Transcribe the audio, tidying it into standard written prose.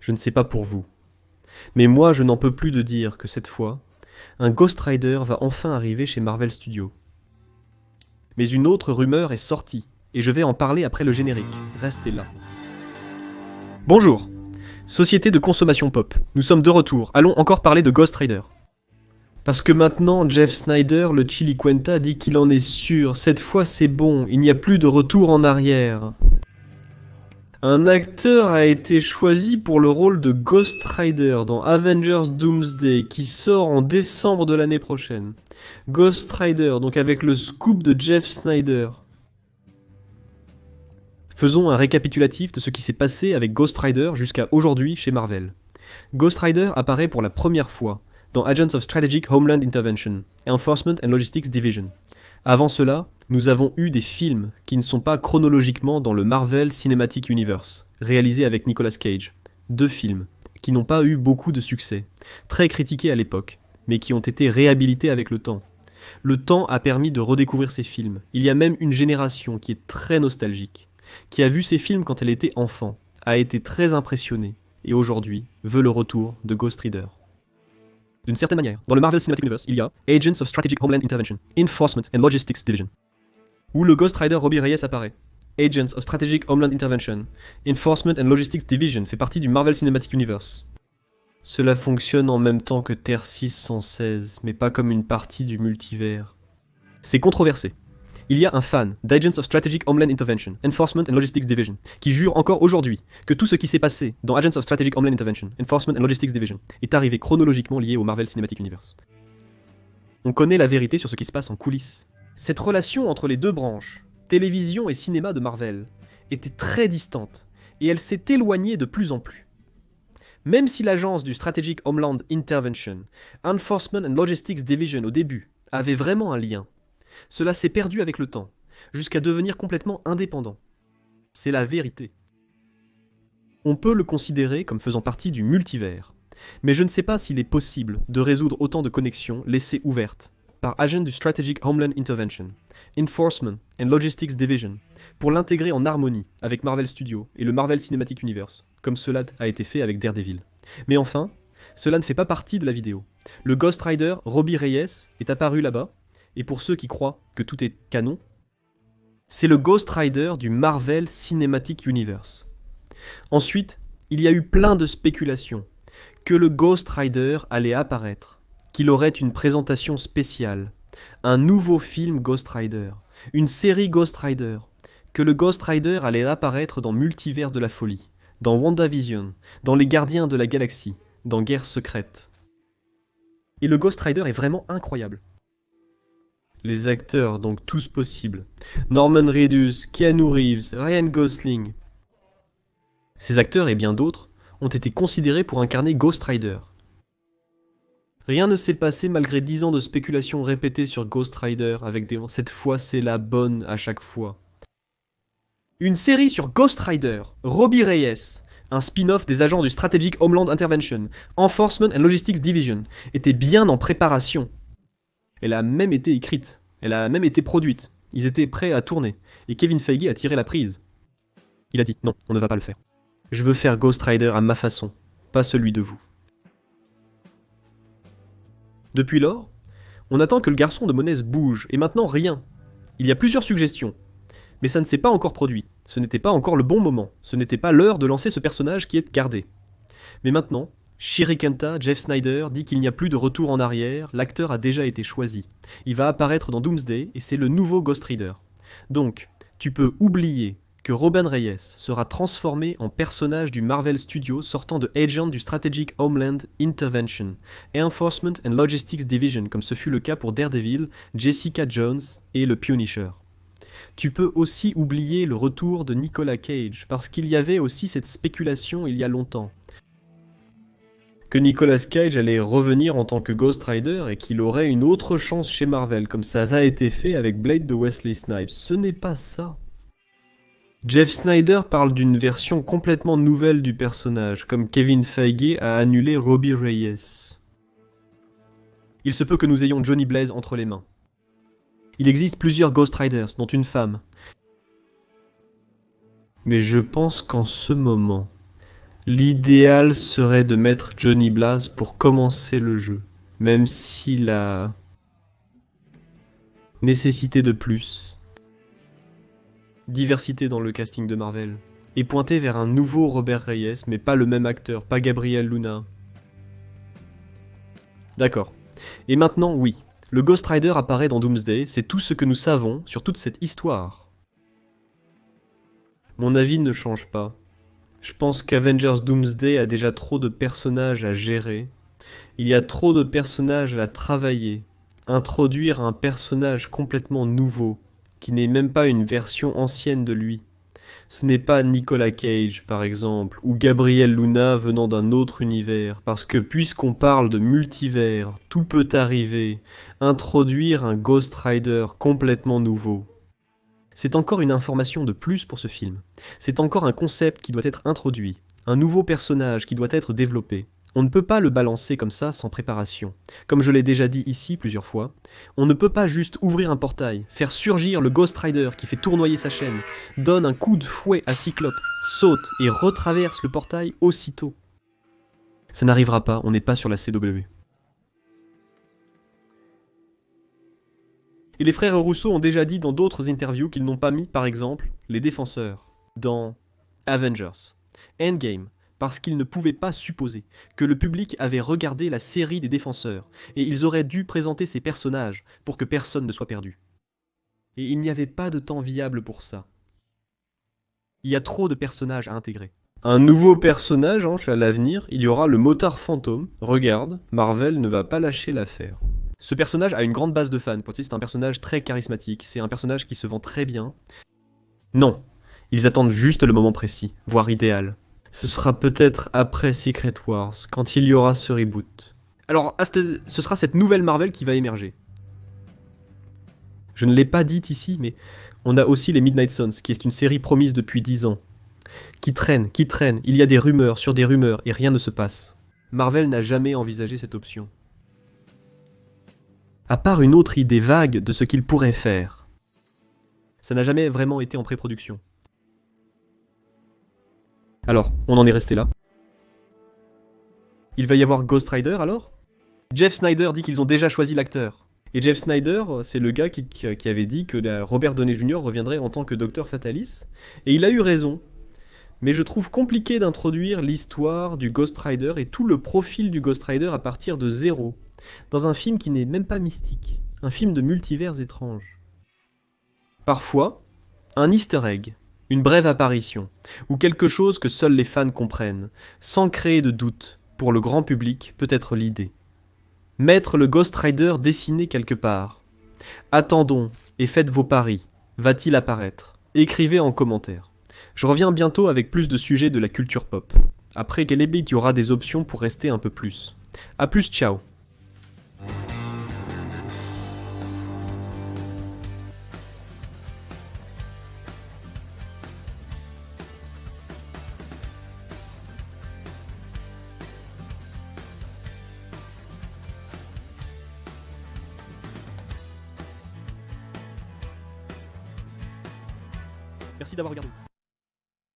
Je ne sais pas pour vous. Mais moi, je n'en peux plus de dire que cette fois, un Ghost Rider va enfin arriver chez Marvel Studios. Mais une autre rumeur est sortie, et je vais en parler après le générique. Restez là. Bonjour, société de consommation pop. Nous sommes de retour. Allons encore parler de Ghost Rider. Parce que maintenant, Jeff Snyder, le Chilicuenta, dit qu'il en est sûr. Cette fois, c'est bon. Il n'y a plus de retour en arrière. Un acteur a été choisi pour le rôle de Ghost Rider dans Avengers Doomsday, qui sort en décembre de l'année prochaine. Ghost Rider, donc avec le scoop de Jeff Snyder. Faisons un récapitulatif de ce qui s'est passé avec Ghost Rider jusqu'à aujourd'hui chez Marvel. Ghost Rider apparaît pour la première fois dans Agents of Strategic Homeland Intervention, Enforcement and Logistics Division. Avant cela, nous avons eu des films qui ne sont pas chronologiquement dans le Marvel Cinematic Universe, réalisés avec Nicolas Cage. 2 films qui n'ont pas eu beaucoup de succès, très critiqués à l'époque, mais qui ont été réhabilités avec le temps. Le temps a permis de redécouvrir ces films. Il y a même une génération qui est très nostalgique, qui a vu ces films quand elle était enfant, a été très impressionnée, et aujourd'hui veut le retour de Ghost Rider. D'une certaine manière, dans le Marvel Cinematic Universe, il y a Agents of Strategic Homeland Intervention, Enforcement and Logistics Division, où le Ghost Rider Robbie Reyes apparaît. Agents of Strategic Homeland Intervention, Enforcement and Logistics Division fait partie du Marvel Cinematic Universe. Cela fonctionne en même temps que Terre 616, mais pas comme une partie du multivers. C'est controversé. Il y a un fan d'Agents of Strategic Homeland Intervention, Enforcement and Logistics Division, qui jure encore aujourd'hui que tout ce qui s'est passé dans Agents of Strategic Homeland Intervention, Enforcement and Logistics Division est arrivé chronologiquement lié au Marvel Cinematic Universe. On connaît la vérité sur ce qui se passe en coulisses. Cette relation entre les deux branches, télévision et cinéma de Marvel, était très distante, et elle s'est éloignée de plus en plus. Même si l'agence du Strategic Homeland Intervention, Enforcement and Logistics Division au début, avait vraiment un lien, cela s'est perdu avec le temps, jusqu'à devenir complètement indépendant. C'est la vérité. On peut le considérer comme faisant partie du multivers, mais je ne sais pas s'il est possible de résoudre autant de connexions laissées ouvertes par agent du Strategic Homeland Intervention, Enforcement and Logistics Division, pour l'intégrer en harmonie avec Marvel Studios et le Marvel Cinematic Universe, comme cela a été fait avec Daredevil. Mais enfin, cela ne fait pas partie de la vidéo. Le Ghost Rider Robbie Reyes est apparu là-bas, et pour ceux qui croient que tout est canon, c'est le Ghost Rider du Marvel Cinematic Universe. Ensuite, il y a eu plein de spéculations que le Ghost Rider allait apparaître, qu'il aurait une présentation spéciale, un nouveau film Ghost Rider, une série Ghost Rider, que le Ghost Rider allait apparaître dans Multivers de la Folie, dans WandaVision, dans Les Gardiens de la Galaxie, dans Guerre secrète. Et le Ghost Rider est vraiment incroyable. Les acteurs, donc tous possibles. Norman Reedus, Keanu Reeves, Ryan Gosling. Ces acteurs et bien d'autres ont été considérés pour incarner Ghost Rider. Rien ne s'est passé malgré 10 ans de spéculations répétées sur Ghost Rider avec des... Cette fois c'est la bonne à chaque fois. Une série sur Ghost Rider, Robbie Reyes, un spin-off des agents du Strategic Homeland Intervention, Enforcement and Logistics Division, était bien en préparation. Elle a même été écrite, elle a même été produite, ils étaient prêts à tourner, et Kevin Feige a tiré la prise. Il a dit non, on ne va pas le faire. Je veux faire Ghost Rider à ma façon, pas celui de vous. Depuis lors, on attend que le garçon de Monez bouge, et maintenant rien. Il y a plusieurs suggestions, mais ça ne s'est pas encore produit, ce n'était pas encore le bon moment, ce n'était pas l'heure de lancer ce personnage qui est gardé. Mais maintenant, Chirikenta, Jeff Snyder, dit qu'il n'y a plus de retour en arrière, l'acteur a déjà été choisi. Il va apparaître dans Doomsday et c'est le nouveau Ghost Rider. Donc, tu peux oublier que Robin Reyes sera transformé en personnage du Marvel Studios sortant de Agent du Strategic Homeland Intervention, Enforcement and Logistics Division, comme ce fut le cas pour Daredevil, Jessica Jones et le Punisher. Tu peux aussi oublier le retour de Nicolas Cage, parce qu'il y avait aussi cette spéculation il y a longtemps. Que Nicolas Cage allait revenir en tant que Ghost Rider et qu'il aurait une autre chance chez Marvel, comme ça a été fait avec Blade de Wesley Snipes. Ce n'est pas ça. Jeff Snyder parle d'une version complètement nouvelle du personnage, comme Kevin Feige a annulé Robbie Reyes. Il se peut que nous ayons Johnny Blaze entre les mains. Il existe plusieurs Ghost Riders, dont une femme. Mais je pense qu'en ce moment, L'idéal serait de mettre Johnny Blaze pour commencer le jeu, même si la nécessité de plus, diversité dans le casting de Marvel, est pointée vers un nouveau Robert Reyes, mais pas le même acteur, pas Gabriel Luna. D'accord. Et maintenant, oui, le Ghost Rider apparaît dans Doomsday, c'est tout ce que nous savons sur toute cette histoire. Mon avis ne change pas. Je pense qu'Avengers Doomsday a déjà trop de personnages à gérer. Il y a trop de personnages à travailler. Introduire un personnage complètement nouveau, qui n'est même pas une version ancienne de lui. Ce n'est pas Nicolas Cage, par exemple, ou Gabriel Luna venant d'un autre univers, parce que puisqu'on parle de multivers, tout peut arriver. Introduire un Ghost Rider complètement nouveau. C'est encore une information de plus pour ce film. C'est encore un concept qui doit être introduit, un nouveau personnage qui doit être développé. On ne peut pas le balancer comme ça sans préparation. Comme je l'ai déjà dit ici plusieurs fois, on ne peut pas juste ouvrir un portail, faire surgir le Ghost Rider qui fait tournoyer sa chaîne, donne un coup de fouet à Cyclope, saute et retraverse le portail aussitôt. Ça n'arrivera pas, on n'est pas sur la CW. Et les frères Rousseau ont déjà dit dans d'autres interviews qu'ils n'ont pas mis, par exemple, les défenseurs dans Avengers Endgame, parce qu'ils ne pouvaient pas supposer que le public avait regardé la série des défenseurs, et ils auraient dû présenter ces personnages pour que personne ne soit perdu. Et il n'y avait pas de temps viable pour ça. Il y a trop de personnages à intégrer. Un nouveau personnage, je suis à l'avenir, il y aura le motard fantôme. Regarde, Marvel ne va pas lâcher l'affaire. Ce personnage a une grande base de fans. C'est un personnage très charismatique, c'est un personnage qui se vend très bien. Non, ils attendent juste le moment précis, voire idéal. Ce sera peut-être après Secret Wars, quand il y aura ce reboot. Alors, ce sera cette nouvelle Marvel qui va émerger. Je ne l'ai pas dit ici, mais on a aussi les Midnight Suns, qui est une série promise depuis 10 ans. Qui traîne, il y a des rumeurs sur des rumeurs, et rien ne se passe. Marvel n'a jamais envisagé cette option. À part une autre idée vague de ce qu'il pourrait faire. Ça n'a jamais vraiment été en pré-production. Alors, on en est resté là. Il va y avoir Ghost Rider alors ? Jeff Snyder dit qu'ils ont déjà choisi l'acteur. Et Jeff Snyder, c'est le gars qui avait dit que Robert Downey Jr. reviendrait en tant que Dr. Fatalis. Et il a eu raison. Mais je trouve compliqué d'introduire l'histoire du Ghost Rider et tout le profil du Ghost Rider à partir de zéro. Dans un film qui n'est même pas mystique, un film de multivers étrange. Parfois, un easter egg, une brève apparition, ou quelque chose que seuls les fans comprennent, sans créer de doute, pour le grand public peut être l'idée. Mettre le Ghost Rider dessiné quelque part. Attendons et faites vos paris. Va-t-il apparaître ? Écrivez en commentaire. Je reviens bientôt avec plus de sujets de la culture pop. Après Kelebit, il y aura des options pour rester un peu plus. A plus, ciao. Merci d'avoir regardé.